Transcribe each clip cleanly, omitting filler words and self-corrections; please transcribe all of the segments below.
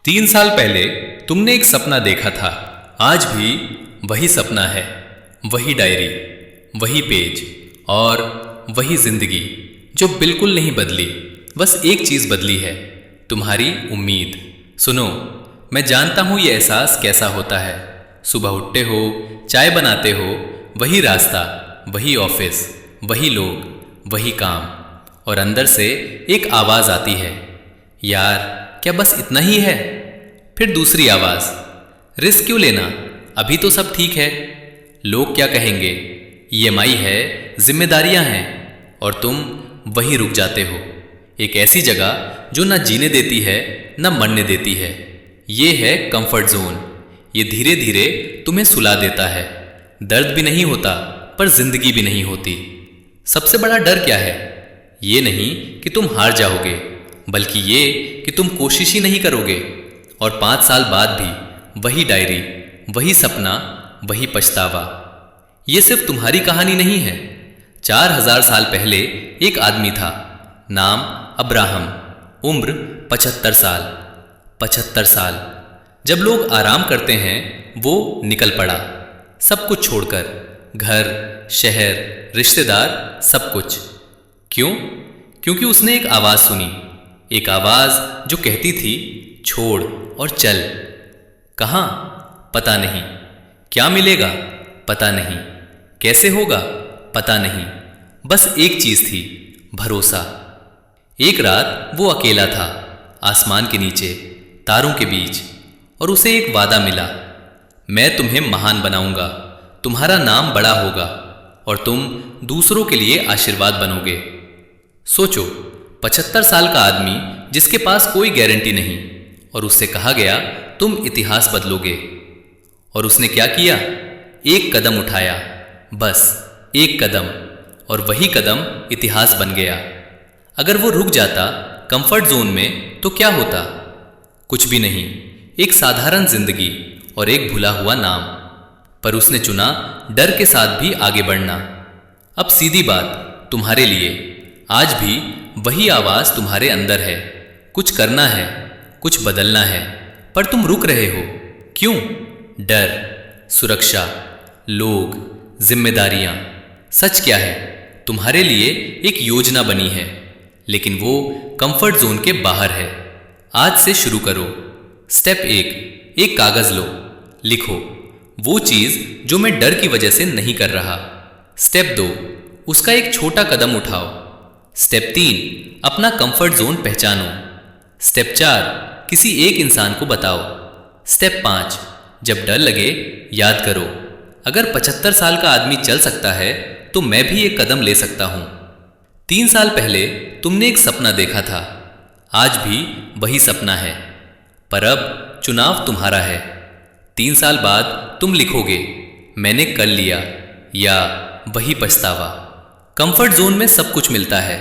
3 साल पहले तुमने एक सपना देखा था। आज भी वही सपना है, वही डायरी, वही पेज और वही जिंदगी जो बिल्कुल नहीं बदली। बस एक चीज बदली है, तुम्हारी उम्मीद। सुनो, मैं जानता हूं ये एहसास कैसा होता है। सुबह उठते हो, चाय बनाते हो, वही रास्ता, वही ऑफिस, वही लोग, वही काम, और अंदर से एक आवाज आती है, यार क्या बस इतना ही है? फिर दूसरी आवाज, रिस्क क्यों लेना, अभी तो सब ठीक है। लोग क्या कहेंगे, ईएमआई है, जिम्मेदारियां हैं, और तुम वहीं रुक जाते हो। एक ऐसी जगह जो ना जीने देती है ना मरने देती है। ये है कंफर्ट जोन। ये धीरे धीरे तुम्हें सुला देता है। दर्द भी नहीं होता, पर जिंदगी भी नहीं होती। सबसे बड़ा डर क्या है? ये नहीं कि तुम हार जाओगे, बल्कि ये कि तुम कोशिश ही नहीं करोगे। और 5 साल बाद भी वही डायरी, वही सपना, वही पछतावा। ये सिर्फ तुम्हारी कहानी नहीं है। 4000 साल पहले एक आदमी था, नाम अब्राहम, उम्र 75 साल। 75 साल। जब लोग आराम करते हैं, वो निकल पड़ा, सब कुछ छोड़कर, घर, शहर, रिश्तेदार, सब कुछ। क्यों? क्योंकि उसने एक आवाज सुनी। एक आवाज जो कहती थी, छोड़ और चल। कहां? पता नहीं। क्या मिलेगा? पता नहीं। कैसे होगा? पता नहीं। बस एक चीज थी, भरोसा। एक रात वो अकेला था, आसमान के नीचे, तारों के बीच, और उसे एक वादा मिला, मैं तुम्हें महान बनाऊंगा, तुम्हारा नाम बड़ा होगा, और तुम दूसरों के लिए आशीर्वाद बनोगे। सोचो, 75 साल का आदमी जिसके पास कोई गारंटी नहीं, और उससे कहा गया तुम इतिहास बदलोगे। और उसने क्या किया? एक कदम उठाया, बस एक कदम, और वही कदम इतिहास बन गया। अगर वो रुक जाता कंफर्ट जोन में तो क्या होता? कुछ भी नहीं, एक साधारण जिंदगी और एक भुला हुआ नाम। पर उसने चुना डर के साथ भी आगे बढ़ना। अब सीधी बात तुम्हारे लिए, आज भी वही आवाज तुम्हारे अंदर है। कुछ करना है, कुछ बदलना है, पर तुम रुक रहे हो। क्यों? डर, सुरक्षा, लोग, जिम्मेदारियां। सच क्या है? तुम्हारे लिए एक योजना बनी है, लेकिन वो कंफर्ट जोन के बाहर है। आज से शुरू करो। स्टेप 1, एक कागज लो, लिखो वो चीज जो मैं डर की वजह से नहीं कर रहा। स्टेप 2, उसका एक छोटा कदम उठाओ। स्टेप 3, अपना कंफर्ट जोन पहचानो। स्टेप 4, किसी एक इंसान को बताओ। स्टेप 5, जब डर लगे याद करो, अगर 75 साल का आदमी चल सकता है तो मैं भी एक कदम ले सकता हूं। 3 साल पहले तुमने एक सपना देखा था, आज भी वही सपना है, पर अब चुनाव तुम्हारा है। 3 साल बाद तुम लिखोगे, मैंने कर लिया, या वही पछतावा। कंफर्ट जोन में सब कुछ मिलता है,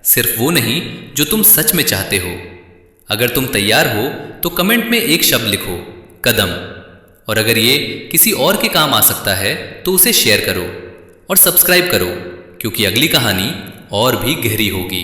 सिर्फ वो नहीं जो तुम सच में चाहते हो। अगर तुम तैयार हो तो कमेंट में एक शब्द लिखो, कदम। और अगर ये किसी और के काम आ सकता है तो उसे शेयर करो और सब्सक्राइब करो, क्योंकि अगली कहानी और भी गहरी होगी।